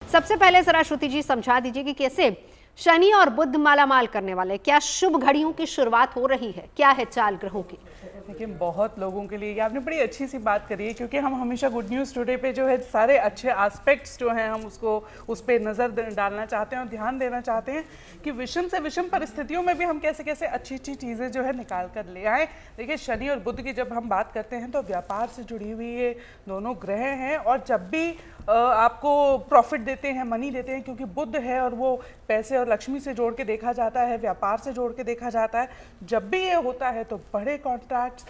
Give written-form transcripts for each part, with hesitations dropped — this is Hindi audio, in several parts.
सबसे पहले जरा श्रुति जी समझा दीजिए कि कैसे शनि और बुध मालामाल करने वाले, क्या शुभ घड़ियों की शुरुआत हो रही है, क्या है चाल ग्रहों की? देखिए, बहुत लोगों के लिए आपने बड़ी अच्छी सी बात करी है, क्योंकि हम हमेशा गुड न्यूज़ टुडे पे जो है सारे अच्छे एस्पेक्ट्स जो हैं हम उसको उस पर नज़र डालना चाहते हैं और ध्यान देना चाहते हैं कि विषम से विषम परिस्थितियों में भी हम कैसे कैसे अच्छी अच्छी चीज़ें जो है निकाल कर ले आए। देखिए, शनि और बुध की जब हम बात करते हैं तो व्यापार से जुड़ी हुई ये दोनों ग्रह हैं, और जब भी आपको प्रॉफिट देते हैं, मनी देते हैं, क्योंकि बुध है और वो पैसे और लक्ष्मी से जोड़ के देखा जाता है, व्यापार से जोड़ के देखा जाता है। जब भी ये होता है तो बड़े कॉन्ट्रैक्ट्स,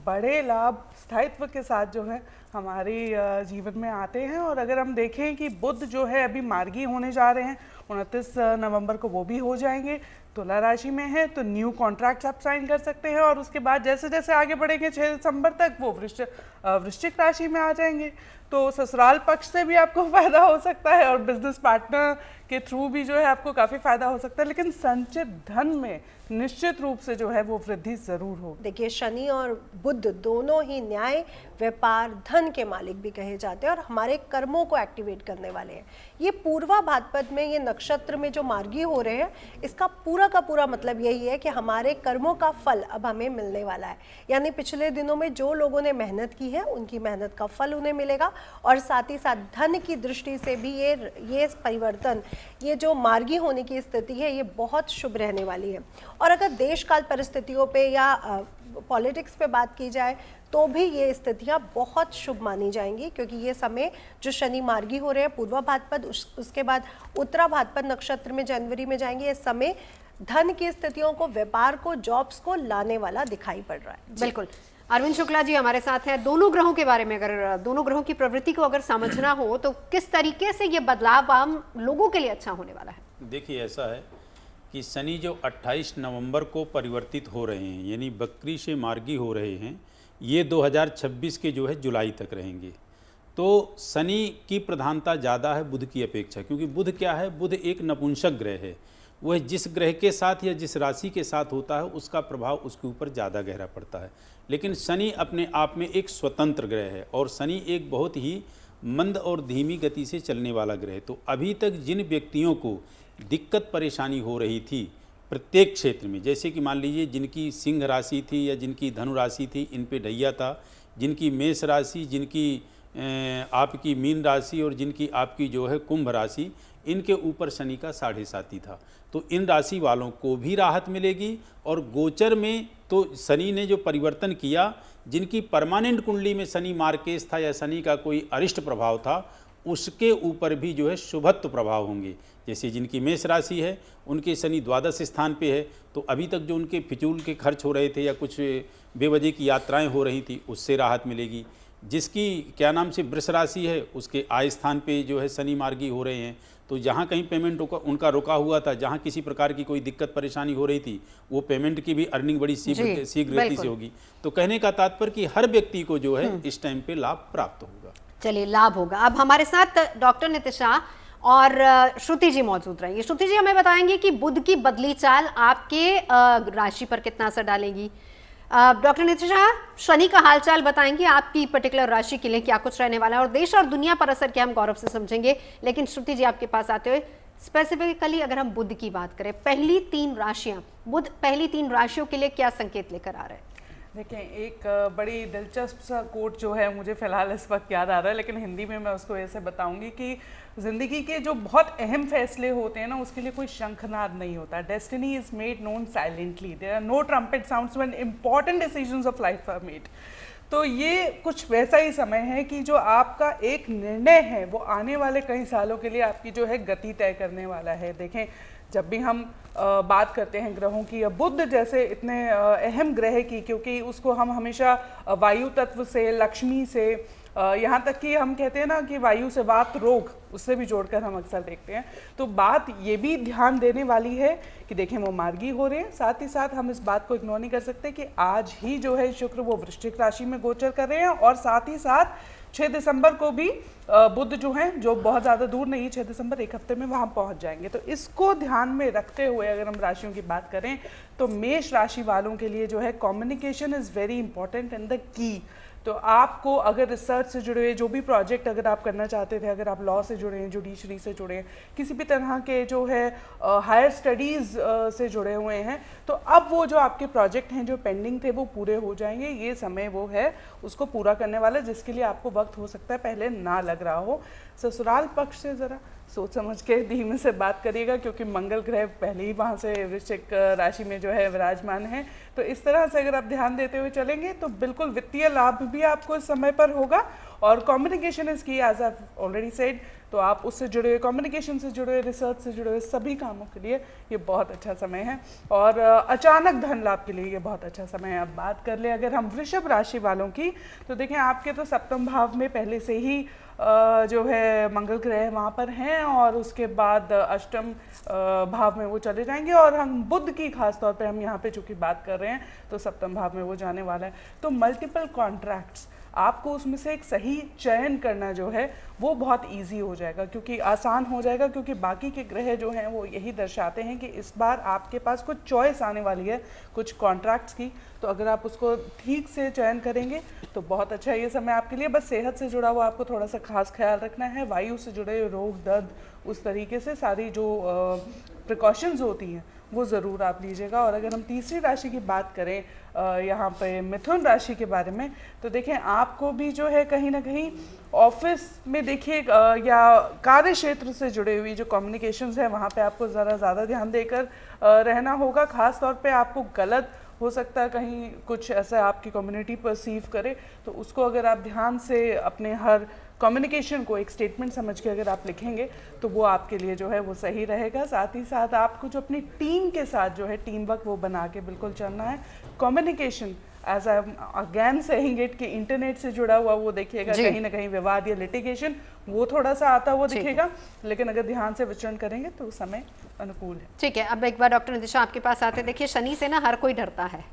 बड़े लाभ स्थायित्व के साथ जो है हमारी जीवन में आते हैं। और अगर हम देखें कि बुध जो है अभी मार्गी होने जा रहे हैं, 29 नवंबर को वो भी हो जाएंगे, तुला राशि में है, तो न्यू कॉन्ट्रैक्ट्स आप साइन कर सकते हैं। और उसके बाद जैसे जैसे आगे बढ़ेंगे 6 दिसंबर तक वो वृश्चिक राशि में आ जाएंगे, तो ससुराल पक्ष से भी आपको फायदा हो सकता है और बिजनेस पार्टनर के थ्रू भी जो है आपको काफ़ी फायदा हो सकता है। लेकिन संचित धन में निश्चित रूप से जो है वो वृद्धि जरूर होगी। देखिए, शनि और बुध दोनों ही न्याय, व्यापार, धन के मालिक भी कहे जाते हैं और हमारे कर्मों को एक्टिवेट करने वाले हैं। ये पूर्वा भाद्रपद में ये नक्षत्र में जो मार्गी हो रहे हैं, इसका पूरा का पूरा मतलब यही है कि हमारे कर्मों का फल अब हमें मिलने वाला है। यानी पिछले दिनों में जो लोगों ने मेहनत की है उनकी मेहनत का फल उन्हें मिलेगा, और साथ ही साथ धन की दृष्टि से भी ये परिवर्तन, ये जो मार्गी होने की स्थिति है, ये बहुत शुभ रहने वाली है। और अगर देश काल परिस्थितियों पे या पॉलिटिक्स पे बात की जाए तो भी ये स्थितियां बहुत शुभ मानी जाएंगी, क्योंकि ये समय जो शनि मार्गी हो रहे हैं पूर्वा भाद्रपद, उसके बाद उत्तरा भाद्रपद नक्षत्र में जनवरी में जाएंगे, ये समय धन की स्थितियों को, व्यापार को, जॉब्स को लाने वाला दिखाई पड़ रहा है। बिल्कुल। अरविंद शुक्ला जी हमारे साथ हैं। दोनों ग्रहों के बारे में, अगर दोनों ग्रहों की प्रवृत्ति को अगर समझना हो तो किस तरीके से ये बदलाव आम लोगों के लिए अच्छा होने वाला है? देखिए, ऐसा है कि शनि जो 28 नवंबर को परिवर्तित हो रहे हैं, यानी बकरी से मार्गी हो रहे हैं, ये 2026 के जो है जुलाई तक रहेंगे। तो शनि की प्रधानता ज़्यादा है बुध की अपेक्षा, क्योंकि बुध क्या है, बुध एक नपुंसक ग्रह है। वह जिस ग्रह के साथ या जिस राशि के साथ होता है उसका प्रभाव उसके ऊपर ज़्यादा गहरा पड़ता है। लेकिन शनि अपने आप में एक स्वतंत्र ग्रह है, और शनि एक बहुत ही मंद और धीमी गति से चलने वाला ग्रह है। तो अभी तक जिन व्यक्तियों को दिक्कत परेशानी हो रही थी प्रत्येक क्षेत्र में, जैसे कि मान लीजिए जिनकी सिंह राशि थी या जिनकी धनु राशि थी, इन पे ढैया था, जिनकी मेष राशि, जिनकी आपकी मीन राशि और जिनकी आपकी जो है कुंभ राशि, इनके ऊपर शनि का 7.5 था। तो इन राशि वालों को भी राहत मिलेगी। और गोचर में तो शनि ने जो परिवर्तन किया, जिनकी परमानेंट कुंडली में शनि मार्केश था या शनि का कोई अरिष्ट प्रभाव था, उसके ऊपर भी जो है शुभत्व प्रभाव होंगे। जैसे जिनकी मेष राशि है उनके शनि द्वादश स्थान पे है, तो अभी तक जो उनके फिजूल के खर्च हो रहे थे या कुछ बेवजह की यात्राएं हो रही थी, उससे राहत मिलेगी। जिसकी क्या नाम से वृष राशि है, उसके आय स्थान पे जो है शनि मार्गी हो रहे हैं, तो जहाँ कहीं पेमेंट उनका रुका हुआ था, जहाँ किसी प्रकार की कोई दिक्कत परेशानी हो रही थी, वो पेमेंट की भी अर्निंग बड़ी शीघ्र गति से होगी। तो कहने का तात्पर्य कि हर व्यक्ति को जो है इस टाइम पे लाभ प्राप्त होगा। चलिए, लाभ होगा। अब हमारे साथ डॉक्टर नितिशा और श्रुति जी मौजूद रहेंगी। श्रुति जी हमें बताएंगे कि बुध की बदली चाल आपके राशि पर कितना असर डालेगी। डॉक्टर नितिशा, शनि का हालचाल बताएंगे, आपकी पर्टिकुलर राशि के लिए क्या कुछ रहने वाला है, और देश और दुनिया पर असर क्या हम गौरव से समझेंगे। लेकिन श्रुति जी आपके पास आते हुए स्पेसिफिकली अगर हम बुध की बात करें, पहली 3 राशियां, बुध पहली 3 राशियों के लिए क्या संकेत लेकर आ रहे हैं? देखें, एक बड़ी दिलचस्प सा कोट जो है मुझे फ़िलहाल इस वक्त याद आ रहा है, लेकिन हिंदी में मैं उसको ऐसे बताऊंगी कि ज़िंदगी के जो बहुत अहम फैसले होते हैं ना, उसके लिए कोई शंखनाद नहीं होता। Destiny is made known silently, there are no trumpet sounds when important decisions of life are made. तो ये कुछ वैसा ही समय है कि जो आपका एक निर्णय है वो आने वाले कई सालों के लिए आपकी जो है गति तय करने वाला है। देखें, जब भी हम बात करते हैं ग्रहों की, बुध जैसे इतने अहम ग्रह की, क्योंकि उसको हम हमेशा वायु तत्व से, लक्ष्मी से, यहाँ तक कि हम कहते हैं ना कि वायु से वात रोग, उससे भी जोड़कर हम अक्सर देखते हैं। तो बात ये भी ध्यान देने वाली है कि देखें वो मार्गी हो रहे हैं। साथ ही साथ हम इस बात को इग्नोर नहीं कर सकते कि आज ही जो है शुक्र वो वृश्चिक राशि में गोचर कर रहे हैं, और साथ ही साथ 6 दिसंबर को भी बुध जो हैं, जो बहुत ज़्यादा दूर नहीं है, 6 दिसंबर, एक हफ्ते में वहाँ पहुँच जाएंगे। तो इसको ध्यान में रखते हुए अगर हम राशियों की बात करें तो मेष राशि वालों के लिए जो है communication is very important and the key. तो आपको अगर रिसर्च से जुड़े हुए जो भी प्रोजेक्ट अगर आप करना चाहते थे, अगर आप लॉ से जुड़े हैं, जुडिशरी से जुड़े हैं, किसी भी तरह के जो है हायर स्टडीज़ से जुड़े हुए हैं, तो अब वो जो आपके प्रोजेक्ट हैं जो पेंडिंग थे वो पूरे हो जाएंगे। ये समय वो है उसको पूरा करने वाला, जिसके लिए आपको वक्त हो सकता है पहले ना लग रहा हो। ससुराल पक्ष से ज़रा सोच समझ के धीमे से बात करिएगा, क्योंकि मंगल ग्रह पहले ही वहाँ से वृश्चिक राशि में जो है विराजमान है। तो इस तरह से अगर आप ध्यान देते हुए चलेंगे तो बिल्कुल वित्तीय लाभ भी आपको इस समय पर होगा। और कम्युनिकेशन इज की, एज आई ऑलरेडी सेड, तो आप उससे जुड़े हुए, कम्युनिकेशन से जुड़े हुए, रिसर्च से जुड़े हुए सभी कामों के लिए ये बहुत अच्छा समय है। और अचानक धन लाभ के लिए ये बहुत अच्छा समय है। अब बात कर ले अगर हम वृषभ राशि वालों की, तो देखें आपके तो सप्तम भाव में पहले से ही जो है मंगल ग्रह वहाँ पर हैं, और उसके बाद अष्टम भाव में वो चले जाएंगे। और हम बुध की खास तौर पे हम यहाँ पे चूँकि बात कर रहे हैं तो सप्तम भाव में वो जाने वाला है। तो मल्टीपल कॉन्ट्रैक्ट्स, आपको उसमें से एक सही चयन करना जो है वो बहुत इजी हो जाएगा, क्योंकि आसान हो जाएगा, क्योंकि बाकी के ग्रह जो हैं वो यही दर्शाते हैं कि इस बार आपके पास कुछ चॉइस आने वाली है कुछ कॉन्ट्रैक्ट्स की। तो अगर आप उसको ठीक से चयन करेंगे तो बहुत अच्छा है ये समय आपके लिए। बस सेहत से जुड़ा हुआ आपको थोड़ा सा खास ख्याल रखना है। वायु से जुड़े रोग, दर्द, उस तरीके से सारी जो प्रिकॉशंस होती हैं वो ज़रूर आप लीजिएगा। और अगर हम तीसरी राशि की बात करें यहाँ पे मिथुन राशि के बारे में, तो देखें आपको भी जो है कहीं ना कहीं ऑफिस में देखिए या कार्य क्षेत्र से जुड़े हुई जो कम्युनिकेशंस है वहाँ पे आपको ज़रा ज़्यादा ध्यान देकर रहना होगा। ख़ास तौर पे आपको गलत हो सकता है कहीं कुछ ऐसा आपकी कम्युनिटी परसीव करे, तो उसको अगर आप ध्यान से अपने हर कम्युनिकेशन को एक स्टेटमेंट समझ के अगर आप लिखेंगे तो वो आपके लिए जो है वो सही रहेगा। साथ ही साथ आपको जो अपनी टीम के साथ जो है टीम वर्क वो बना के बिल्कुल चलना है। Communication as I am again saying it कि इंटरनेट से जुड़ा हुआ वो देखिएगा, कहीं ना कहीं विवाद या लिटिगेशन वो थोड़ा सा आता हुआ दिखेगा, लेकिन अगर ध्यान से विचरण करेंगे तो समय अनुकूल है। ठीक है, अब एक बार डॉक्टर नितिशा आपके पास आते। देखिए शनि से ना हर कोई डरता है,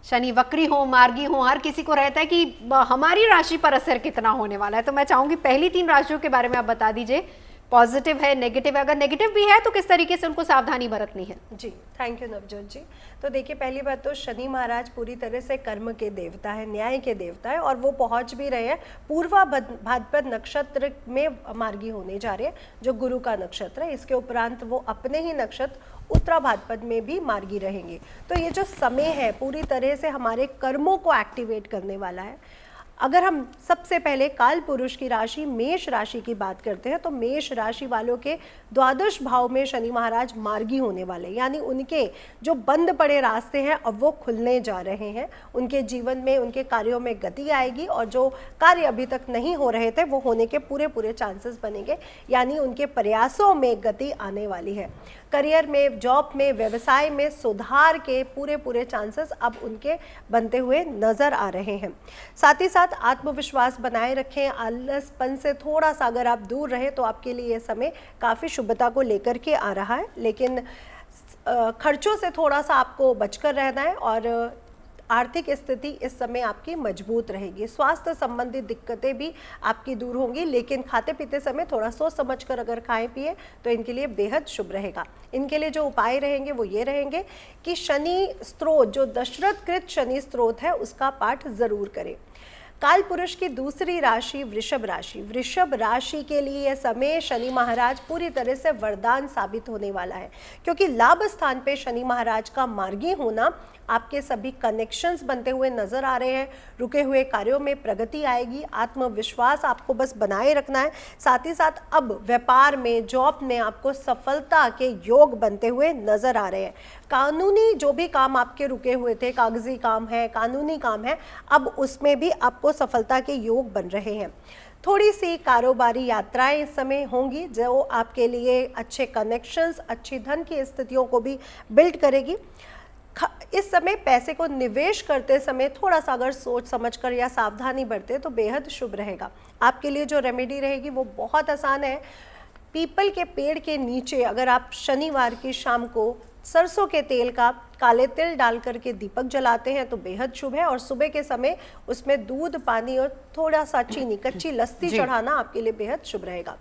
शनि वक्री हो, मार्गी हो, हर किसी को रहता है कि हमारी राशि पर असर कितना होने वाला है। तो मैं चाहूंगी पहली 3 राशियों के बारे में आप बता दीजिए, पॉजिटिव है, नेगेटिव है, अगर नेगेटिव भी है तो किस तरीके से उनको सावधानी बरतनी है। जी, थैंक यू नवजोत जी। तो देखिए पहली बात तो शनि महाराज पूरी तरह से कर्म के देवता है, न्याय के देवता है, और वो पहुंच भी रहे हैं पूर्वा भाद्रपद नक्षत्र में मार्गी होने जा रहे हैं, जो गुरु का नक्षत्र है। इसके उपरांत वो अपने ही नक्षत्र उत्तरा भाद्रपद में भी मार्गी रहेंगे। तो ये जो समय है पूरी तरह से हमारे कर्मों को एक्टिवेट करने वाला है। अगर हम सबसे पहले काल पुरुष की राशि मेष राशि की बात करते हैं, तो मेष राशि वालों के द्वादश भाव में शनि महाराज मार्गी होने वाले, यानी उनके जो बंद पड़े रास्ते हैं अब वो खुलने जा रहे हैं। उनके जीवन में, उनके कार्यों में गति आएगी, और जो कार्य अभी तक नहीं हो रहे थे वो होने के पूरे चांसेस बनेंगे, यानी उनके प्रयासों में गति आने वाली है। करियर में, जॉब में, व्यवसाय में सुधार के पूरे चांसेस अब उनके बनते हुए नजर आ रहे हैं। साथ ही साथ आत्मविश्वास बनाए रखें, आलसपन से थोड़ा सा अगर आप दूर रहे तो आपके लिए यह समय काफ़ी शुभता को लेकर के आ रहा है। लेकिन खर्चों से थोड़ा सा आपको बचकर रहना है, और आर्थिक स्थिति इस समय आपकी मजबूत रहेगी। स्वास्थ्य संबंधित दिक्कतें भी आपकी दूर होंगी, लेकिन खाते पीते समय थोड़ा सोच समझकर अगर खाएं पिए तो इनके लिए बेहद शुभ रहेगा। इनके लिए जो उपाय रहेंगे वो ये रहेंगे कि शनि स्त्रोत, जो दशरथ कृत शनि स्त्रोत है, उसका पाठ जरूर करें। काल पुरुष की दूसरी राशि वृषभ राशि, वृषभ राशि के लिए यह समय शनि महाराज पूरी तरह से वरदान साबित होने वाला है, क्योंकि लाभ स्थान पे शनि महाराज का मार्गी होना आपके सभी कनेक्शंस बनते हुए नजर आ रहे हैं। रुके हुए कार्यों में प्रगति आएगी, आत्मविश्वास आपको बस बनाए रखना है। साथ ही साथ अब व्यापार में, जॉब में आपको सफलता के योग बनते हुए नजर आ रहे हैं। कानूनी जो भी काम आपके रुके हुए थे, कागजी काम है, कानूनी काम है, अब उसमें भी आपको सफलता के योग बन रहे हैं। थोड़ी सी कारोबारी यात्राएं इस समय होंगी जो आपके लिए अच्छे कनेक्शंस, अच्छी धन की स्थितियों को भी बिल्ड करेगी। इस समय पैसे को निवेश करते समय थोड़ा सा अगर सोच समझकर या सावधानी बरते तो बेहद शुभ रहेगा। आपके लिए जो रेमेडी रहेगी वो बहुत आसान है। पीपल के पेड़ के नीचे अगर आप शनिवार की शाम को सरसों के तेल का काले तिल डाल करके दीपक जलाते हैं तो बेहद शुभ है। और सुबह के समय उसमें दूध, पानी और थोड़ा सा चीनी, कच्ची लस्सी चढ़ाना आपके लिए बेहद शुभ रहेगा।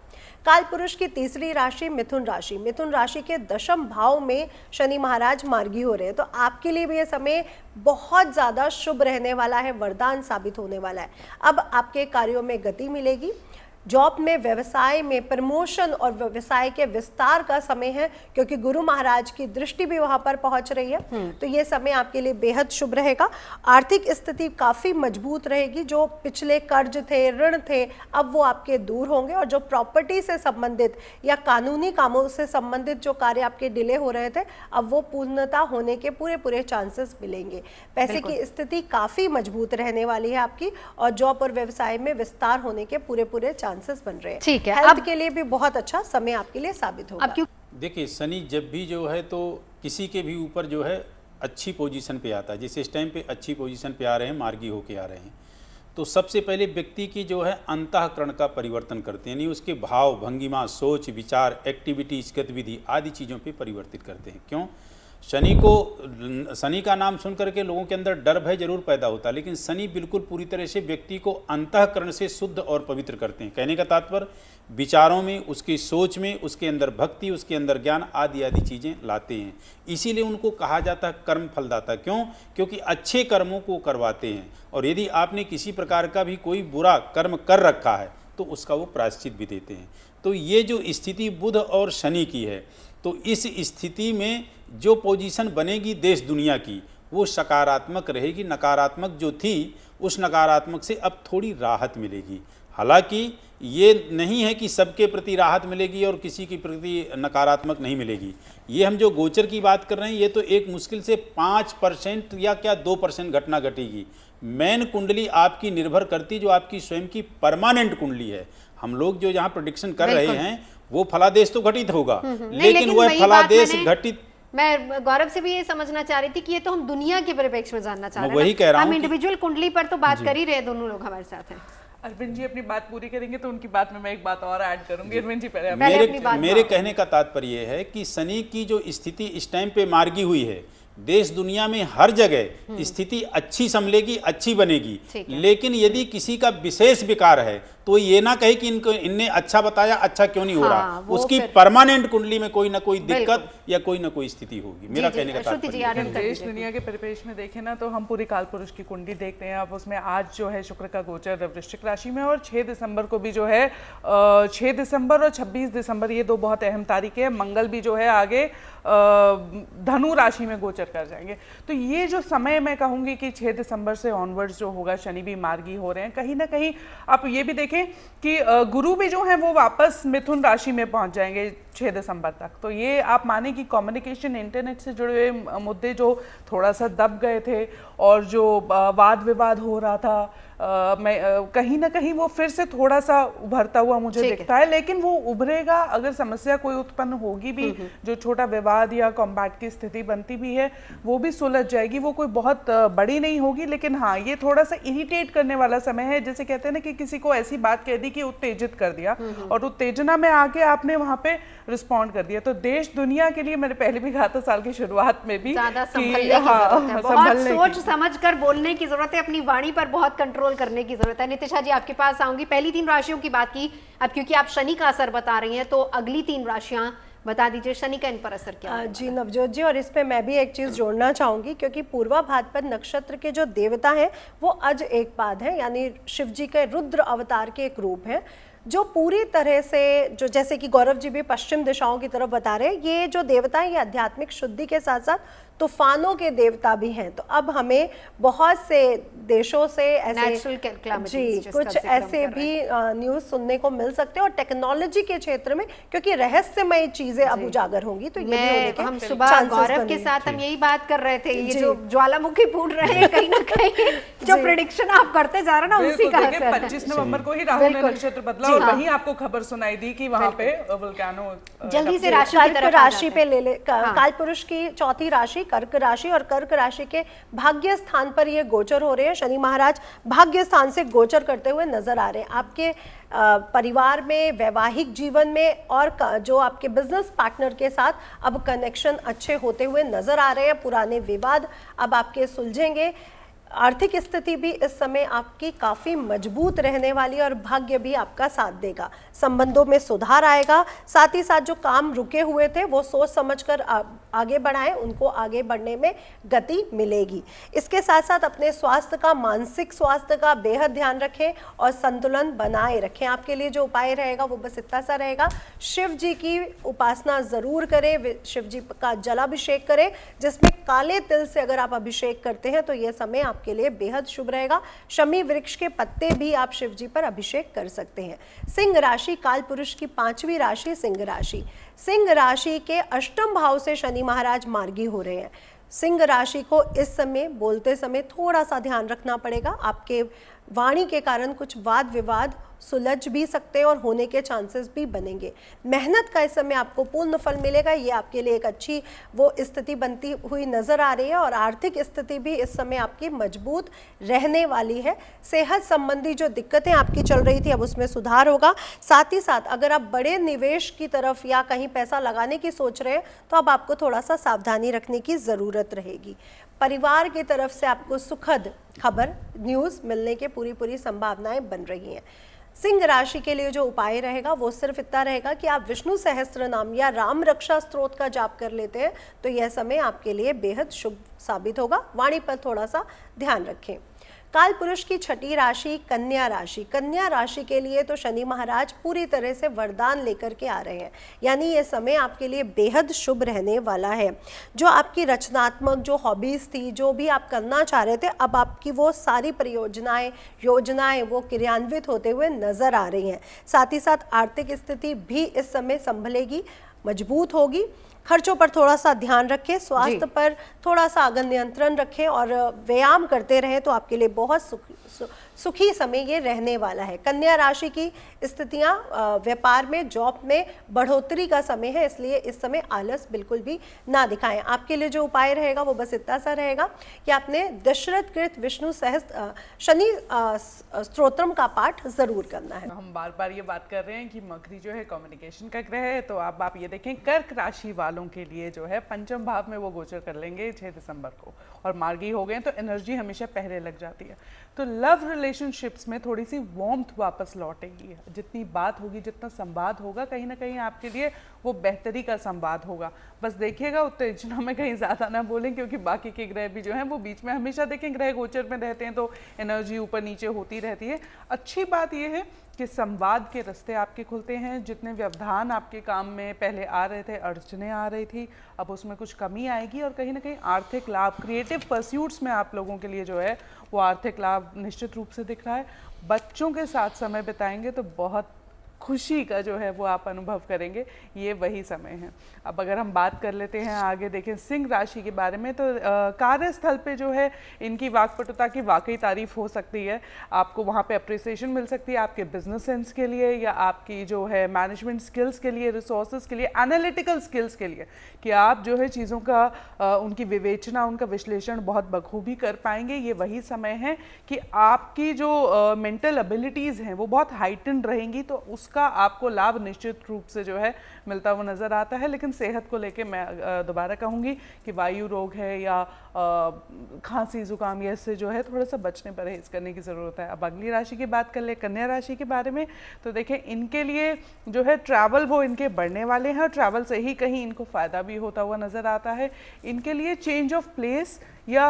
काल पुरुष की तीसरी राशि मिथुन राशि। मिथुन राशि के दशम भाव में शनि महाराज मार्गी हो रहे हैं, तो आपके लिए भी ये समय बहुत ज़्यादा शुभ रहने वाला है, वरदान साबित होने वाला है। अब आपके कार्यों में गति मिलेगी। जॉब में, व्यवसाय में प्रमोशन और व्यवसाय के विस्तार का समय है, क्योंकि गुरु महाराज की दृष्टि भी वहां पर पहुंच रही है, तो ये समय आपके लिए बेहद शुभ रहेगा। आर्थिक स्थिति काफी मजबूत रहेगी। जो पिछले कर्ज थे, ऋण थे, अब वो आपके दूर होंगे। और जो प्रॉपर्टी से संबंधित या कानूनी कामों से संबंधित जो कार्य आपके डिले हो रहे थे, अब वो पूर्णता होने के पूरे चांसेस मिलेंगे। पैसे की स्थिति काफी मजबूत रहने वाली है आपकी, और जॉब और व्यवसाय में विस्तार होने के पूरे चांसेस बन रहे हैं। ठीक है, हेल्थ के लिए भी बहुत अच्छा समय आपके लिए साबित होगा। अब क्यों देखिए, शनि जब भी जो है तो किसी के भी ऊपर जो है अच्छी पोजीशन पे आता है, जैसे इस टाइम पे अच्छी पोजीशन पे आ रहे हैं, मार्गी होके आ रहे हैं, तो सबसे पहले व्यक्ति की जो है अंतःकरण का परिवर्तन करते हैं, यानी उसके भाव, भंगिमा, सोच, विचार, एक्टिविटीज, गतिविधि आदि चीज़ों पे परिवर्तित करते हैं। क्यों? शनि का नाम सुन करके लोगों के अंदर डर भय जरूर पैदा होता है, लेकिन शनि बिल्कुल पूरी तरह से व्यक्ति को अंतःकरण से शुद्ध और पवित्र करते हैं। कहने का तात्पर्य विचारों में, उसकी सोच में, उसके अंदर भक्ति, उसके अंदर ज्ञान आदि आदि चीज़ें लाते हैं। इसीलिए उनको कहा जाता है कर्म फलदाता। क्यों? क्योंकि अच्छे कर्मों को करवाते हैं, और यदि आपने किसी प्रकार का भी कोई बुरा कर्म कर रखा है तो उसका वो प्रायश्चित भी देते हैं। तो ये जो स्थिति बुध और शनि की है, तो इस स्थिति में जो पोजीशन बनेगी देश दुनिया की, वो सकारात्मक रहेगी। नकारात्मक जो थी, उस नकारात्मक से अब थोड़ी राहत मिलेगी। हालांकि ये नहीं है कि सबके प्रति राहत मिलेगी और किसी के प्रति नकारात्मक नहीं मिलेगी। ये हम जो गोचर की बात कर रहे हैं, ये तो एक मुश्किल से 5% या क्या 2% घटना घटेगी। मेन कुंडली आपकी निर्भर करती, जो आपकी स्वयं की परमानेंट कुंडली है। हम लोग जो यहाँ प्रेडिक्शन कर रहे हैं वो फलादेश तो घटित होगा, लेकिन वह फलादेश घटित, मैं गौरव से भी ये समझना चाह रही थी कि ये तो हम दुनिया के परिप्रेक्ष्य में जानना चाह रहे हैं। वही कह रहा हूं हम इंडिविजुअल कुंडली पर तो बात कर ही रहे, दोनों लोग हमारे साथ हैं। अरविंद जी अपनी बात पूरी करेंगे तो उनकी बात में मैं एक बात और ऐड करूंगी। अरविंद जी पहले मेरे कहने का तात्पर्य ये है कि शनि की जो स्थिति इस टाइम पे मार्गी हुई है, देश दुनिया में हर जगह स्थिति अच्छी संभलेगी, अच्छी बनेगी। लेकिन यदि किसी का विशेष विकार है तो ये ना कहे कि इनने अच्छा बताया, अच्छा क्यों नहीं हो रहा। उसकी परमानेंट कुंडली में कोई ना कोई दिक्कत या कोई ना कोई स्थिति होगी। मेरा कहने का तात्पर्य देश दुनिया के परिपेक्ष में देखें ना, तो हम पूरी काल पुरुष की कुंडली देखते हैं। अब उसमें आज जो है शुक्र का गोचर वृश्चिक राशि में, और 6 दिसंबर को भी जो है 6 दिसंबर और 26 दिसंबर ये दो बहुत अहम तारीखें हैं। मंगल भी जो है आगे धनु राशि में गोचर कर जाएंगे। तो ये जो समय मैं कहूंगी कि 6 दिसंबर से ऑनवर्ड्स जो होगा, शनि भी मार्गी हो रहे हैं। कहीं ना कहीं आप ये भी देखें कि गुरु भी जो है वो वापस मिथुन राशि में पहुंच जाएंगे 6 दिसंबर तक। तो ये आप माने कि कम्युनिकेशन, इंटरनेट से जुड़े हुए मुद्दे जो थोड़ा सा दब गए थे और जो वाद विवाद हो रहा था, कहीं ना कहीं वो फिर से थोड़ा सा उभरता हुआ मुझे दिखता है। लेकिन वो उभरेगा, अगर समस्या कोई उत्पन्न होगी भी, जो छोटा विवाद या कॉम्बैट की स्थिति बनती भी है, वो भी सुलझ जाएगी। वो कोई बहुत बड़ी नहीं होगी, लेकिन हाँ ये थोड़ा सा इरिटेट करने वाला समय है। जैसे कहते हैं ना कि किसी को ऐसी बात कह दी कि उत्तेजित कर दिया, और उत्तेजना में आके आपने वहां पे रिस्पॉन्ड कर दिया। तो देश दुनिया के लिए मैंने पहले भी कहा था साल की शुरुआत में भी, बहुत सोच समझ कर बोलने की जरूरत है, अपनी वाणी पर बहुत कंट्रोल करने की जरूरत है। नितिशा जी आपके पास आऊंगी। पहली 3 राशियों की बात की, अब क्योंकि आप शनि का असर बता रही हैं तो अगली 3 राशियां बता दीजिए, शनि का इन पर असर क्या है? जी नवजोत जी, और इस पे मैं भी एक चीज़ जोड़ना चाहूँगी, क्योंकि पूर्वा भाद्रपद नक्षत्र के जो देवता हैं वो अज एक पाद हैं, यानी शिव जी के रुद्र अवतार के एक रूप हैं, जो पूरी तरह से, जो जैसे कि गौरव जी भी पश्चिम दिशाओं की तरफ बता रहे हैं, ये जो देवता हैं ये आध्यात्मिक शुद्धि के साथ साथ तूफानों के देवता भी हैं। तो अब हमें बहुत से देशों से ऐसे कुछ ऐसे भी न्यूज़ सुनने को मिल सकते हैं, और टेक्नोलॉजी के क्षेत्र में क्योंकि रहस्यमय चीजें अब उजागर होंगी। तो ये हम सुबह गौरव के साथ हम यही बात कर रहे थे, ये जो ज्वालामुखी फूट रहे हैं कहीं ना कहीं जो प्रेडिक्शन आप करते जा रहे हैं ना, उसी का असर है। 25 नवंबर को ही राहु ने नक्षत्र बदला था और वहीं आपको खबर सुनाई दी कि वहां पे वोल्केनो जल्दी से राशि की कर्क तरफ आ राशि जाते पे ले काल पुरुष की चौथी राशि कर्क राशि, और कर्क राशि के भाग्य स्थान पर ये गोचर हो रहे हैं। शनि महाराज भाग्य स्थान से गोचर करते हुए नजर आ रहे हैं। आपके परिवार में, वैवाहिक जीवन में और जो आपके बिजनेस पार्टनर के साथ अब कनेक्शन अच्छे होते हुए नजर आ रहे हैं। पुराने विवाद अब आपके सुलझेंगे। आर्थिक स्थिति भी इस समय आपकी काफ़ी मजबूत रहने वाली है और भाग्य भी आपका साथ देगा। संबंधों में सुधार आएगा। साथ ही साथ जो काम रुके हुए थे वो सोच समझकर आगे बढ़ाएं, उनको आगे बढ़ने में गति मिलेगी। इसके साथ साथ अपने स्वास्थ्य का, मानसिक स्वास्थ्य का बेहद ध्यान रखें और संतुलन बनाए रखें। आपके लिए जो उपाय रहेगा वो बस इतना सा रहेगा, शिव जी की उपासना ज़रूर करें, शिव जी का जलाभिषेक करें, जिसमें काले तिल से अगर आप अभिषेक करते हैं तो यह समय आपके लिए बेहद शुभ रहेगा। शमी वृक्ष के पत्ते भी आप शिव जी पर अभिषेक कर सकते हैं। सिंह राशि, काल पुरुष की 5वीं राशि सिंह राशि। सिंह राशि के अष्टम भाव से शनि महाराज मार्गी हो रहे हैं। सिंह राशि को इस समय बोलते समय थोड़ा सा ध्यान रखना पड़ेगा। आपके वाणी के कारण कुछ वाद विवाद सुलझ भी सकते हैं और होने के चांसेस भी बनेंगे। मेहनत का इस समय आपको पूर्ण फल मिलेगा। ये आपके लिए एक अच्छी वो स्थिति बनती हुई नजर आ रही है और आर्थिक स्थिति भी इस समय आपकी मजबूत रहने वाली है। सेहत संबंधी जो दिक्कतें आपकी चल रही थी अब उसमें सुधार होगा। साथ ही साथ अगर आप बड़े निवेश की तरफ या कहीं पैसा लगाने की सोच रहे हैं तो अब आपको थोड़ा सा सावधानी रखने की ज़रूरत रहेगी। परिवार की तरफ से आपको सुखद खबर, न्यूज़ मिलने के पूरी संभावनाएं बन रही हैं। सिंह राशि के लिए जो उपाय रहेगा वो सिर्फ इतना रहेगा कि आप विष्णु सहस्त्र नाम या राम रक्षा स्तोत्र का जाप कर लेते हैं तो यह समय आपके लिए बेहद शुभ साबित होगा। वाणी पर थोड़ा सा ध्यान रखें। काल पुरुष की 6ठी राशि कन्या राशि। कन्या राशि के लिए तो शनि महाराज पूरी तरह से वरदान लेकर के आ रहे हैं, यानी ये समय आपके लिए बेहद शुभ रहने वाला है। जो आपकी रचनात्मक जो हॉबीज़ थी, जो भी आप करना चाह रहे थे, अब आपकी वो सारी परियोजनाएं, योजनाएं वो क्रियान्वित होते हुए नजर आ रही हैं। साथ ही साथ आर्थिक स्थिति भी इस समय संभलेगी, मजबूत होगी। खर्चों पर थोड़ा सा ध्यान रखें, स्वास्थ्य पर थोड़ा सा अगर नियंत्रण रखें और व्यायाम करते रहें तो आपके लिए बहुत सुखी समय ये रहने वाला है। कन्या राशि की स्थितियां व्यापार में, जॉब में बढ़ोतरी का समय है, इसलिए इस समय आलस बिल्कुल भी ना दिखाएं। आपके लिए जो उपाय रहेगा वो बस इतना सा रहेगा कि आपने दशरथ कृत विष्णु सहस्त्र शनि स्तोत्रम का पाठ जरूर करना है। हम बार बार ये बात कर रहे हैं कि मकरी जो है कम्युनिकेशन का ग्रह है, तो अब आप ये देखें कर्क राशि वालों के लिए जो है 5वें भाव में वो गोचर कर लेंगे 6 दिसंबर को और मार्गी हो गए तो एनर्जी हमेशा पहले लग जाती है। तो लव रिलेशनशिप्स में थोड़ी सी वार्मथ वापस लौटेगी। जितनी बात होगी, जितना संवाद होगा, कहीं ना कहीं आपके लिए वो बेहतरी का संवाद होगा। बस देखिएगा उत्तेजना में कहीं ज़्यादा ना बोलें, क्योंकि बाकी के ग्रह भी जो हैं वो बीच में हमेशा देखें ग्रह गोचर में रहते हैं तो एनर्जी ऊपर नीचे होती रहती है। अच्छी बात यह है कि संवाद के रास्ते आपके खुलते हैं। जितने व्यवधान आपके काम में पहले आ रहे थे, अड़चने आ रही थी, अब उसमें कुछ कमी आएगी और कहीं ना कहीं आर्थिक लाभ, क्रिएटिव परस्यूट्स में आप लोगों के लिए जो है वो आर्थिक लाभ निश्चित रूप से दिख रहा है। बच्चों के साथ समय बिताएंगे तो बहुत खुशी का जो है वो आप अनुभव करेंगे, ये वही समय है। अब अगर हम बात कर लेते हैं आगे, देखें सिंह राशि के बारे में, तो कार्यस्थल पे जो है इनकी वाक्पटुता की वाकई तारीफ हो सकती है। आपको वहाँ पे अप्रिसिएशन मिल सकती है आपके बिजनेस सेंस के लिए या आपकी जो है मैनेजमेंट स्किल्स के लिए, रिसोर्सेज के लिए, एनालिटिकल स्किल्स के लिए, कि आप जो है चीज़ों का उनकी विवेचना, उनका विश्लेषण बहुत बखूबी कर पाएंगे। ये वही समय है कि आपकी जो मेंटल एबिलिटीज़ हैं वो बहुत हाइटन रहेंगी, तो उसका आपको लाभ निश्चित रूप से जो है मिलता हुआ नज़र आता है। लेकिन सेहत को लेके मैं दोबारा कहूँगी कि वायु रोग है या खांसी जुकाम, ये इससे जो है थोड़ा सा बचने परहेज करने की ज़रूरत है। अब अगली राशि की बात कर ले, कन्या राशि के बारे में, तो देखें इनके लिए जो है ट्रैवल वो इनके बढ़ने वाले हैं और ट्रैवल से ही कहीं इनको फ़ायदा भी होता हुआ नज़र आता है। इनके लिए चेंज ऑफ प्लेस या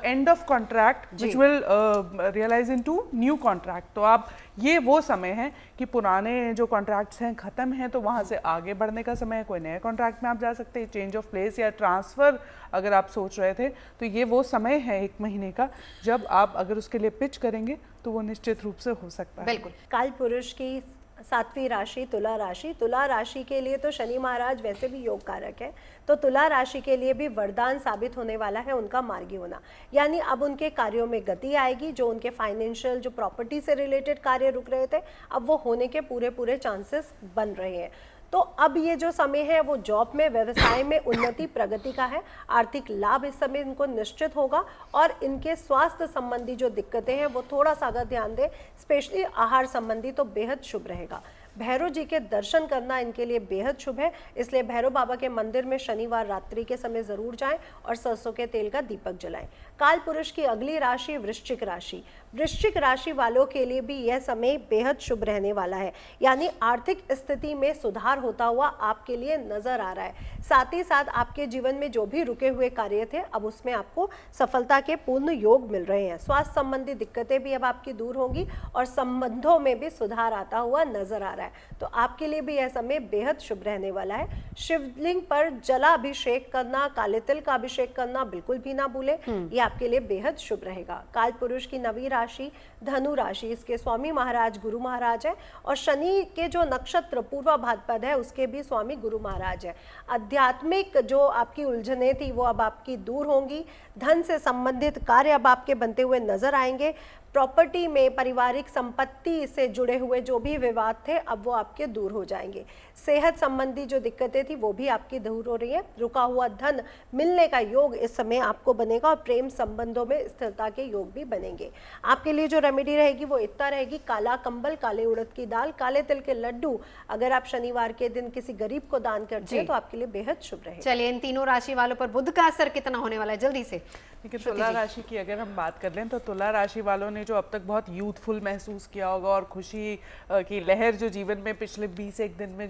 end of contract which will realise into new contract. तो आप ये वो समय है कि पुराने जो कॉन्ट्रैक्ट्स हैं ख़त्म हैं तो वहाँ से आगे बढ़ने का समय है। कोई नए कॉन्ट्रैक्ट में आप जा सकते हैं। चेंज ऑफ प्लेस या ट्रांसफ़र अगर आप सोच रहे थे तो ये वो समय है 1 महीने का, जब आप अगर उसके लिए पिच करेंगे तो वो निश्चित रूप से हो सकता है। बिल्कुल। काल पुरुष की सातवीं राशि तुला राशि। तुला राशि के लिए तो शनि महाराज वैसे भी योग कारक है, तो तुला राशि के लिए भी वरदान साबित होने वाला है उनका मार्गी होना। यानी अब उनके कार्यों में गति आएगी, जो उनके फाइनेंशियल, जो प्रॉपर्टी से रिलेटेड कार्य रुक रहे थे, अब वो होने के पूरे पूरे चांसेस बन रहे हैं। तो अब ये जो समय है वो जॉब में, व्यवसाय में उन्नति प्रगति का है। आर्थिक लाभ इस समय इनको निश्चित होगा, और इनके स्वास्थ्य संबंधी जो दिक्कतें हैं वो थोड़ा सा अगर ध्यान दें, स्पेशली आहार संबंधी, तो बेहद शुभ रहेगा। भैरव जी के दर्शन करना इनके लिए बेहद शुभ है, इसलिए भैरव बाबा के मंदिर में शनिवार रात्रि के समय जरूर जाएं और सरसों के तेल का दीपक जलाएं। काल पुरुष की अगली राशि वृश्चिक राशि। वृश्चिक राशि वालों के लिए भी यह समय बेहद शुभ रहने वाला है, यानी आर्थिक स्थिति में सुधार होता हुआ आपके लिए नजर आ रहा है। साथ ही साथ आपके जीवन में जो भी रुके हुए कार्य थे, अब उसमें आपको सफलता के पूर्ण योग मिल रहे हैं। स्वास्थ्य संबंधी दिक्कतें भी अब आपकी दूर होंगी और संबंधों में भी सुधार आता हुआ नजर आ रहा है। तो आपके लिए भी यह समय बेहद शुभ रहने वाला है। शिवलिंग पर जलाभिषेक करना, काले तिल का अभिषेक करना बिल्कुल भी ना भूले, ये आपके लिए बेहद शुभ रहेगा। काल पुरुष की नवी राशि धनु राशि, इसके स्वामी महाराज गुरु महाराज है, और शनि के जो नक्षत्र पूर्वा भाद्रपद है उसके भी स्वामी गुरु महाराज है। आध्यात्मिक जो आपकी उलझने थी वो अब आपकी दूर होंगी। धन से संबंधित कार्य अब आपके बनते हुए नजर आएंगे। प्रॉपर्टी में, पारिवारिक संपत्ति से जुड़े हुए जो भी विवाद थे, अब वो आपके दूर हो जाएंगे। सेहत संबंधी जो दिक्कतें थी वो भी आपकी दूर हो रही है। रुका हुआ धन मिलने का योग इस समय आपको बनेगा, और प्रेम संबंधों में स्थिरता के योग भी बनेंगे। आपके लिए जो रेमेडी रहेगी वो इतना रहेगी: काला कंबल, काले उड़द की दाल, काले तिल के लड्डू अगर आप शनिवार के दिन किसी गरीब को दान करते हैं तो आपके लिए बेहद शुभ रहेगा। चलिए, इन तीनों राशि वालों पर बुध का असर कितना होने वाला है, जल्दी से। देखिए, तुला राशि की अगर हम बात कर लें तो तुला राशि वालों ने जो अब तक बहुत यूथफुल महसूस किया होगा, और खुशी की लहर जो जीवन में पिछले 21 दिन में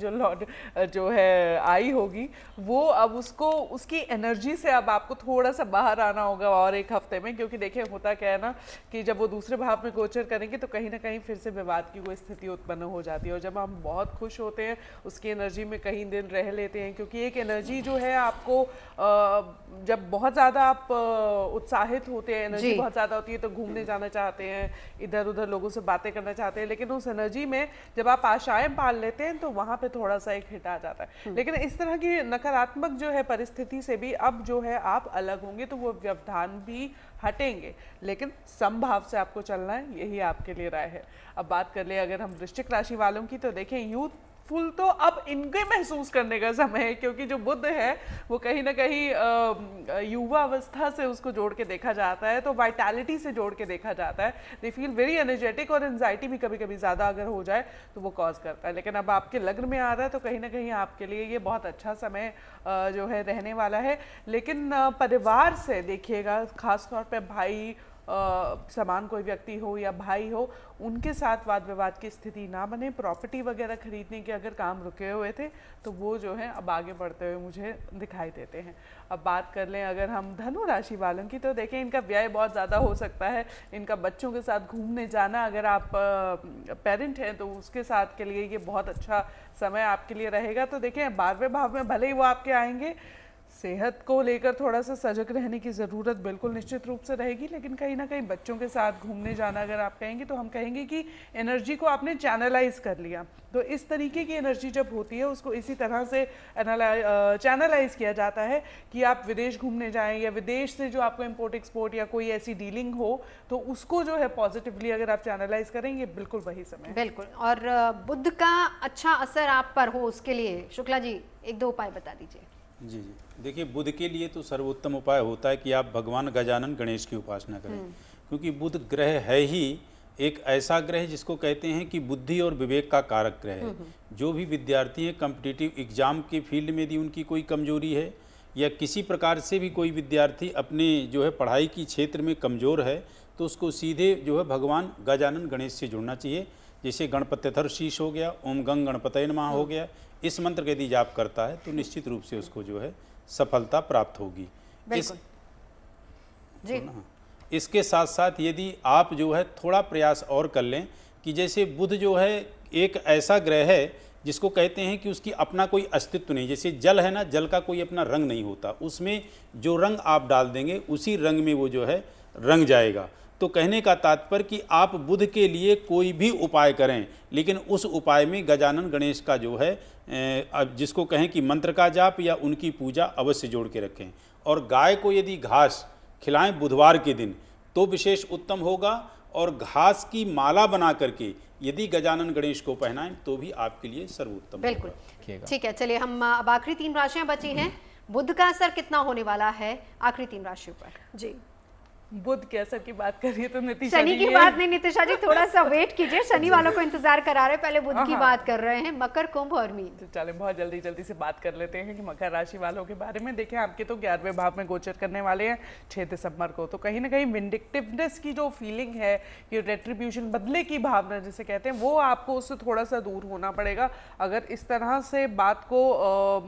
जो है आई होगी, वो अब उसकी एनर्जी से अब आपको थोड़ा सा बाहर आना होगा और एक हफ्ते में। क्योंकि देखिए, होता क्या है ना कि जब वो दूसरे भाव में गोचर करेंगे तो कहीं ना कहीं फिर से विवाद की कोई स्थिति उत्पन्न हो जाती है, और जब हम बहुत खुश होते हैं उसकी एनर्जी में कहीं दिन रह लेते हैं। क्योंकि एक एनर्जी जो है आपको जब बहुत ज़्यादा आप उत्साहित होते हैं, एनर्जी बहुत ज़्यादा होती है, तो घूमने जाना चाहते हैं, इधर उधर लोगों से बातें करना चाहते हैं, लेकिन उस एनर्जी में जब आप आशाएं पाल लेते हैं तो वहाँ पे थोड़ा सा एक हिट आ जाता है। लेकिन इस तरह की नकारात्मक जो है परिस्थिति से भी अब जो है आप अलग होंगे, तो वो व्यवधान भी हटेंगे, लेकिन समभाव से आपको चलना है, यही आपके लिए राय है। अब बात कर ले अगर हम वृश्चिक राशि वालों की, तो देखें यूथ फुल तो अब इनके महसूस करने का समय है, क्योंकि जो बुध है वो कहीं ना कहीं युवा अवस्था से उसको जोड़ के देखा जाता है, तो वाइटैलिटी से जोड़ के देखा जाता है। दे फील वेरी एनर्जेटिक, और एंजाइटी भी कभी कभी ज़्यादा अगर हो जाए तो वो कॉज करता है। लेकिन अब आपके लग्न में आ रहा है तो कहीं ना कहीं आपके लिए ये बहुत अच्छा समय जो है रहने वाला है। लेकिन परिवार से देखिएगा, खासतौर पर भाई समान कोई व्यक्ति हो या भाई हो, उनके साथ वाद विवाद की स्थिति ना बने। प्रॉपर्टी वगैरह खरीदने के अगर काम रुके हुए थे तो वो जो है अब आगे बढ़ते हुए मुझे दिखाई देते हैं। अब बात कर लें अगर हम धनु राशि वालों की, तो देखें इनका व्यय बहुत ज़्यादा हो सकता है। इनका बच्चों के साथ घूमने जाना, अगर आप पेरेंट हैं तो उसके साथ के लिए ये बहुत अच्छा समय आपके लिए रहेगा। तो देखें 12वें भाव में भले ही वो आपके आएंगे, सेहत को लेकर थोड़ा सा सजग रहने की ज़रूरत बिल्कुल निश्चित रूप से रहेगी। लेकिन कहीं ना कहीं बच्चों के साथ घूमने जाना अगर आप कहेंगे तो हम कहेंगे कि एनर्जी को आपने चैनलाइज कर लिया। तो इस तरीके की एनर्जी जब होती है उसको इसी तरह से चैनलाइज किया जाता है कि आप विदेश घूमने जाएं, या विदेश से जो आपको इम्पोर्ट एक्सपोर्ट या कोई ऐसी डीलिंग हो तो उसको जो है पॉजिटिवली अगर आप चैनलाइज करेंगे, बिल्कुल वही समय है। बिल्कुल। और बुध का अच्छा असर आप पर हो उसके लिए शुक्ला जी 1-2 उपाय बता दीजिए। जी जी, देखिए बुध के लिए तो सर्वोत्तम उपाय होता है कि आप भगवान गजानन गणेश की उपासना करें, क्योंकि बुध ग्रह है ही एक ऐसा ग्रह जिसको कहते हैं कि बुद्धि और विवेक का कारक ग्रह है। जो भी विद्यार्थी हैं कॉम्पिटिटिव एग्जाम के फील्ड में यदि उनकी कोई कमजोरी है, या किसी प्रकार से भी कोई विद्यार्थी अपने जो है पढ़ाई की क्षेत्र में कमज़ोर है, तो उसको सीधे जो है भगवान गजानन गणेश से जुड़ना चाहिए। जैसे गणपत्यथर शीश हो गया, ओम गंग गणपतये नमः हो गया, इस मंत्र का यदि जाप करता है तो निश्चित रूप से उसको जो है सफलता प्राप्त होगी। इसके साथ साथ यदि आप जो है थोड़ा प्रयास और कर लें कि जैसे बुध जो है एक ऐसा ग्रह है जिसको कहते हैं कि उसकी अपना कोई अस्तित्व नहीं। जैसे जल है ना, जल का कोई अपना रंग नहीं होता, उसमें जो रंग आप डाल देंगे उसी रंग में वो जो है रंग जाएगा। तो कहने का तात्पर्य कि आप बुध के लिए कोई भी उपाय करें, लेकिन उस उपाय में गजानन गणेश का जो है अब जिसको कहें कि मंत्र का जाप या उनकी पूजा अवश्य जोड़ के रखें। और गाय को यदि घास खिलाएं बुधवार के दिन तो विशेष उत्तम होगा, और घास की माला बना करके यदि गजानन गणेश को पहनाएं तो भी आपके लिए सर्वोत्तम बिल्कुल होगा। ठीक है, चलिए हम अब आखिरी 3 राशियां बची हैं। बुध का असर कितना होने वाला है आखिरी 3 राशियों पर? जी, बुध के असर की बात करिए तो नितिशा शनि जी की ये- बात नहीं, नितिशा जी थोड़ा सा वेट कीजिए, शनि वालों को इंतजार करा रहे, पहले बुध की बात कर रहे हैं। मकर, कुंभ और मीन। तो चले बहुत जल्दी से बात कर लेते हैं कि मकर राशि वालों के बारे में। देखें, आपके तो 11वें भाव में गोचर करने वाले हैं 6 दिसंबर को, तो कहीं ना कहीं विंडिक्टिवनेस की जो फीलिंग है, ये रेट्रीब्यूशन, बदले की भावना जिसे कहते हैं, वो आपको उससे थोड़ा सा दूर होना पड़ेगा। अगर इस तरह से बात को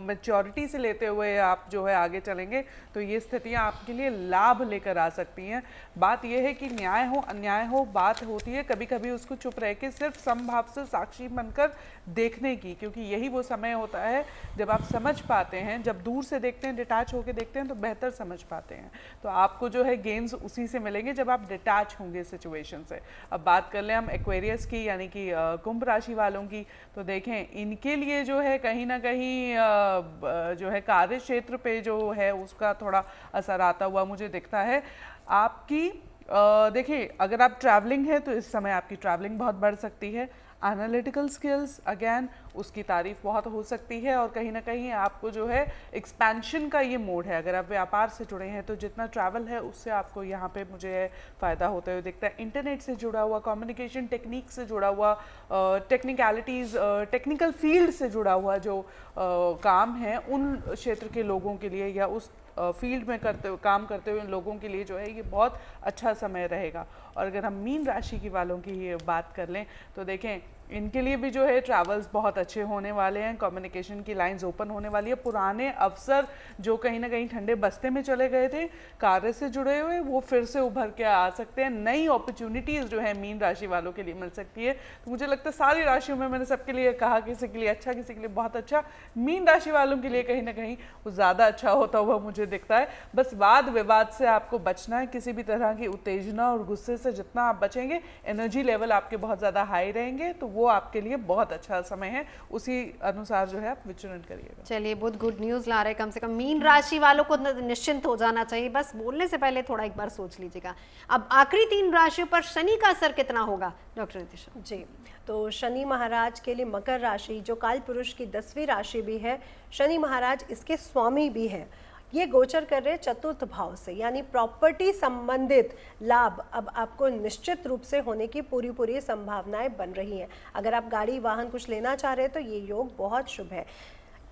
मैच्योरिटी से लेते हुए आप जो है आगे चलेंगे तो ये स्थितियाँ आपके लिए लाभ लेकर आ सकती हैं। बात ये है कि न्याय हो अन्याय हो, बात होती है कभी कभी उसको चुप रह के सिर्फ समभाव से साक्षी बनकर देखने की, क्योंकि यही वो समय होता है जब आप समझ पाते हैं, जब दूर से देखते हैं, डिटैच होकर देखते हैं तो बेहतर समझ पाते हैं। तो आपको जो है गेन्स उसी से मिलेंगे जब आप डिटैच होंगे सिचुएशन से। अब बात कर लें हम एक्वेरियस की, यानी कि कुंभ राशि वालों की, तो देखें इनके लिए जो है कहीं ना कहीं जो है कार्य क्षेत्र पे जो है उसका थोड़ा असर आता हुआ मुझे दिखता है। आपकी देखिए, अगर आप ट्रैवलिंग है तो इस समय आपकी ट्रैवलिंग बहुत बढ़ सकती है। एनालिटिकल स्किल्स अगेन उसकी तारीफ बहुत हो सकती है, और कहीं ना कहीं आपको जो है एक्सपेंशन का ये मोड है। अगर आप व्यापार से जुड़े हैं तो जितना ट्रैवल है उससे आपको यहाँ पे मुझे फ़ायदा होते हुए दिखता है। इंटरनेट से जुड़ा हुआ, कम्युनिकेशन टेक्निक से जुड़ा हुआ, टेक्निकलिटीज़, टेक्निकल फील्ड से जुड़ा हुआ जो काम है, उन क्षेत्र के लोगों के लिए या उस फील्ड में काम करते हुए लोगों के लिए जो है ये बहुत अच्छा समय रहेगा। और अगर हम मीन राशि की वालों की ये बात कर लें तो देखें इनके लिए भी जो है ट्रैवल्स बहुत अच्छे होने वाले हैं, कम्युनिकेशन की लाइंस ओपन होने वाली है। पुराने अवसर जो कहीं ना कहीं ठंडे बस्ते में चले गए थे कार्य से जुड़े हुए, वो फिर से उभर के आ सकते हैं। नई अपॉर्चुनिटीज़ जो है मीन राशि वालों के लिए मिल सकती है। तो मुझे लगता है सारी राशियों में मैंने सबके लिए कहा, किसी के लिए अच्छा, किसी के लिए बहुत अच्छा। मीन राशि वालों के लिए कहीं ना कहीं वो ज़्यादा अच्छा होता हुआ मुझे दिखता है। बस वाद विवाद से आपको बचना है, किसी भी तरह की उत्तेजना और गुस्से से जितना आप बचेंगे, एनर्जी लेवल आपके बहुत ज़्यादा हाई रहेंगे, तो वो आपके लिए बहुत अच्छा समय है। उसी अनुसार जो है आप विचरण करिएगा। चलिए, बहुत गुड न्यूज़ ला रहे हैं। कम से कम मीन राशि वालों को निश्चिंत हो जाना चाहिए, बस बोलने से पहले थोड़ा एक बार सोच लीजिएगा। अब आखिरी 3 राशियों पर शनि का असर कितना होगा डॉक्टर नितिशा? जी, तो शनि महाराज के लिए मकर राशि जो काल पुरुष की 10वीं राशि भी है, शनि महाराज इसके स्वामी भी है। ये गोचर कर रहे हैं चतुर्थ भाव से, यानी प्रॉपर्टी संबंधित लाभ अब आपको निश्चित रूप से होने की पूरी संभावनाएं बन रही हैं। अगर आप गाड़ी वाहन कुछ लेना चाह रहे हैं तो ये योग बहुत शुभ है।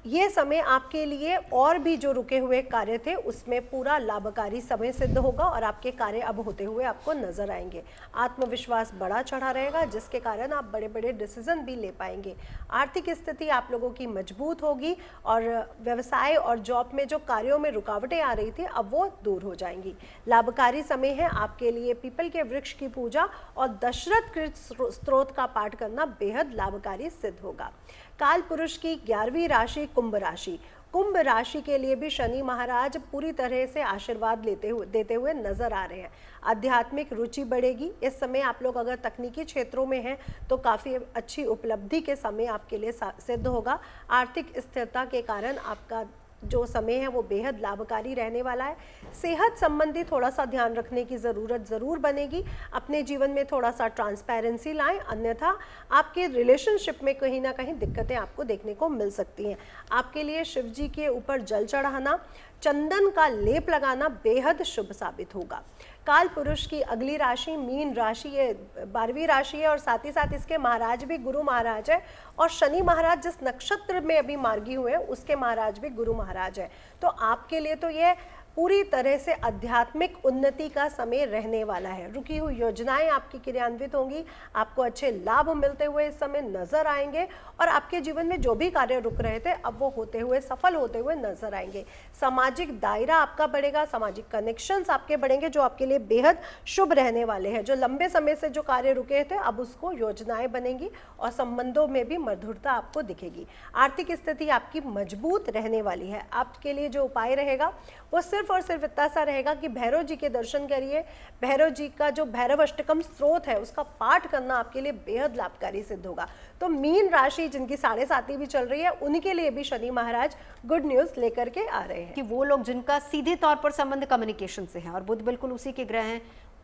ये समय आपके लिए और भी जो रुके हुए कार्य थे उसमें पूरा लाभकारी समय सिद्ध होगा, और आपके कार्य अब होते हुए आपको नजर आएंगे। आत्मविश्वास बढ़ा चढ़ा रहेगा, जिसके कारण आप बड़े बड़े डिसीजन भी ले पाएंगे। आर्थिक स्थिति आप लोगों की मजबूत होगी, और व्यवसाय और जॉब में जो कार्यों में रुकावटें आ रही थी अब वो दूर हो जाएंगी। लाभकारी समय है आपके लिए। पीपल के वृक्ष की पूजा और दशरथ कृत स्त्रोत का पाठ करना बेहद लाभकारी सिद्ध होगा। काल पुरुष की 11वीं राशि कुंभ राशि, कुंभ राशि के लिए भी शनि महाराज पूरी तरह से आशीर्वाद देते हुए नजर आ रहे हैं। आध्यात्मिक रुचि बढ़ेगी। इस समय आप लोग अगर तकनीकी क्षेत्रों में हैं तो काफ़ी अच्छी उपलब्धि के समय आपके लिए सिद्ध होगा। आर्थिक स्थिरता के कारण आपका जो समय है वो बेहद लाभकारी रहने वाला है। सेहत संबंधी थोड़ा सा ध्यान रखने की ज़रूरत ज़रूर बनेगी। अपने जीवन में थोड़ा सा ट्रांसपेरेंसी लाएं, अन्यथा आपके रिलेशनशिप में कहीं ना कहीं दिक्कतें आपको देखने को मिल सकती हैं। आपके लिए शिव जी के ऊपर जल चढ़ाना, चंदन का लेप लगाना बेहद शुभ साबित होगा। काल पुरुष की अगली राशि मीन राशि है, 12वीं राशि है, और साथ ही साथ इसके महाराज भी गुरु महाराज है, और शनि महाराज जिस नक्षत्र में अभी मार्गी हुए हैं उसके महाराज भी गुरु महाराज है। तो आपके लिए तो ये पूरी तरह से आध्यात्मिक उन्नति का समय रहने वाला है। रुकी हुई योजनाएं आपकी क्रियान्वित होंगी, आपको अच्छे लाभ मिलते हुए इस समय नजर आएंगे, और आपके जीवन में जो भी कार्य रुक रहे थे अब वो होते हुए, सफल होते हुए नजर आएंगे। सामाजिक दायरा आपका बढ़ेगा, सामाजिक कनेक्शंस आपके बढ़ेंगे जो आपके लिए बेहद शुभ रहने वाले हैं। जो लंबे समय से जो कार्य रुके थे अब उसको योजनाएं बनेंगी, और संबंधों में भी मधुरता आपको दिखेगी। आर्थिक स्थिति आपकी मजबूत रहने वाली है। आपके लिए जो उपाय रहेगा वो सिर्फ सिर्फ और सिर्फ इतना सा रहेगा कि भैरव जी के दर्शन करिए। भैरव जी का जो भैरव अष्टकम स्त्रोत है उसका पाठ करना आपके लिए बेहद लाभकारी सिद्ध होगा। तो मीन राशि जिनकी 7.5 भी चल रही है उनके लिए भी शनि महाराज गुड न्यूज लेकर के आ रहे हैं। कि वो लोग जिनका सीधे तौर पर संबंध कम्युनिकेशन से है और बुध बिल्कुल उसी के ग्रह हैं,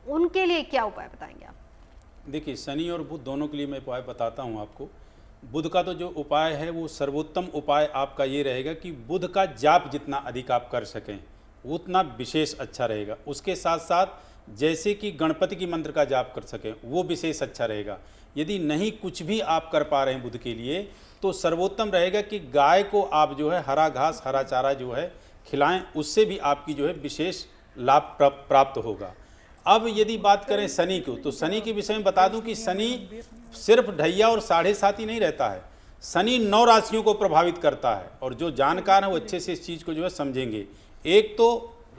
उनके लिए क्या उपाय बताएंगे आप? देखिए, शनि और बुध दोनों के लिए मैं उपाय बताता हूँ आपको। बुध का तो जो उपाय है वो सर्वोत्तम उपाय आपका ये रहेगा कि बुध का जाप जितना अधिक आप कर सकें उतना विशेष अच्छा रहेगा। उसके साथ साथ जैसे कि गणपति की मंत्र का जाप कर सकें वो विशेष अच्छा रहेगा। यदि नहीं कुछ भी आप कर पा रहे हैं बुध के लिए तो सर्वोत्तम रहेगा कि गाय को आप जो है हरा घास हरा चारा जो है खिलाएं, उससे भी आपकी जो है विशेष लाभ प्राप्त होगा। अब यदि बात करें शनि को, तो शनि के विषय में बता दूं कि शनि सिर्फ ढैया और 7.5 ही नहीं रहता है। शनि 9 राशियों को प्रभावित करता है और जो जानकार हैं वो अच्छे से इस चीज़ को जो है समझेंगे। एक तो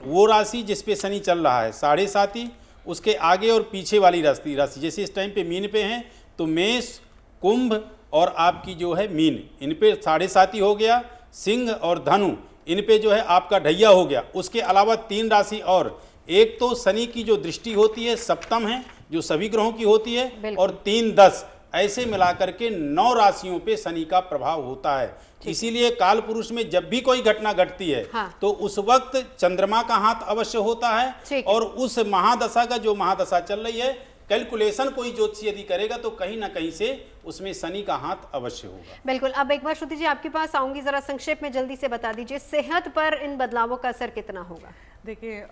वो राशि जिस पे शनि चल रहा है 7.5, उसके आगे और पीछे वाली राशि जैसे इस टाइम पे मीन पे हैं तो मेष, कुंभ और आपकी जो है मीन, इन पे 7.5 हो गया। सिंह और धनु, इन पे जो है आपका ढैया हो गया। उसके अलावा 3 राशि और, एक तो शनि की जो दृष्टि होती है सप्तम है जो सभी ग्रहों की होती है, और 3, 10 ऐसे मिलाकर के 9 राशियों पे शनि का प्रभाव होता है। इसीलिए काल पुरुष में जब भी कोई घटना घटती है तो उस वक्त चंद्रमा का हाथ अवश्य होता है और उस महादशा का जो महादशा चल रही है कैलकुलेशन कोई ज्योतिषी यदि करेगा तो कहीं ना कहीं से उसमें शनि का हाथ अवश्य होगा। बिल्कुल। अब एक बार श्रुति जी आपके पास आऊंगी, जरा संक्षेप में जल्दी से बता दीजिए सेहत पर इन बदलावों का असर कितना होगा? देखिए,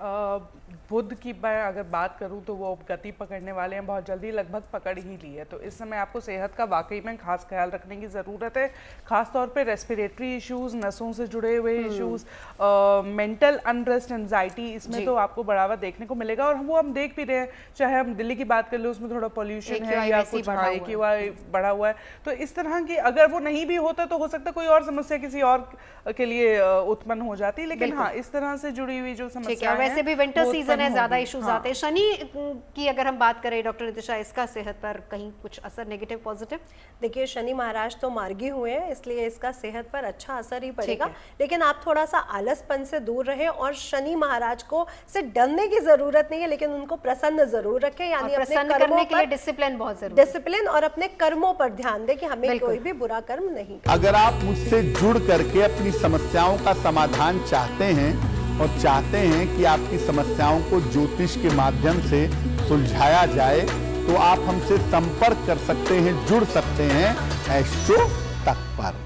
बुध की मैं अगर बात करूं तो वो गति पकड़ने वाले हैं, बहुत जल्दी लगभग पकड़ ही ली है। तो इस समय आपको सेहत का वाकई में खास ख्याल रखने की ज़रूरत है। खास तौर पे रेस्पिरेटरी इश्यूज, नसों से जुड़े हुए इश्यूज, मेंटल अनरेस्ट, एंजाइटी, इसमें तो आपको बढ़ावा देखने को मिलेगा। और वो हम देख भी रहे हैं, चाहे हम दिल्ली की बात कर ले उसमें थोड़ा पोल्यूशन है या कुछ AQI बढ़ा हुआ है। तो इस तरह की अगर वो नहीं भी होता तो हो सकता है कोई और समस्या किसी और के लिए उत्पन्न हो जाती है। लेकिन हाँ, इस तरह से जुड़ी हुई जो समस्या है, वैसे भी विंटर सीजन है, ज्यादा इश्यूज आते हैं। शनि की अगर हम बात करें डॉक्टर नितिशा, इसका सेहत पर कहीं कुछ असर नेगेटिव पॉजिटिव? देखिए, शनि महाराज तो मार्गी हुए हैं इसलिए इसका सेहत पर अच्छा असर ही पड़ेगा। लेकिन आप थोड़ा सा आलसपन से दूर रहें और शनि महाराज को से डरने की जरूरत नहीं है, लेकिन उनको प्रसन्न जरूर रखें। यानी अपने कर्मों के लिए डिसिप्लिन बहुत जरूरी है। डिसिप्लिन और अपने कर्मों पर ध्यान दें कि हमें कोई भी बुरा कर्म नहीं। अगर आप मुझसे जुड़ करके अपनी समस्याओं का समाधान चाहते हैं और चाहते हैं कि आपकी समस्याओं को ज्योतिष के माध्यम से सुलझाया जाए तो आप हमसे संपर्क कर सकते हैं, जुड़ सकते हैं एस्ट्रो तक पर।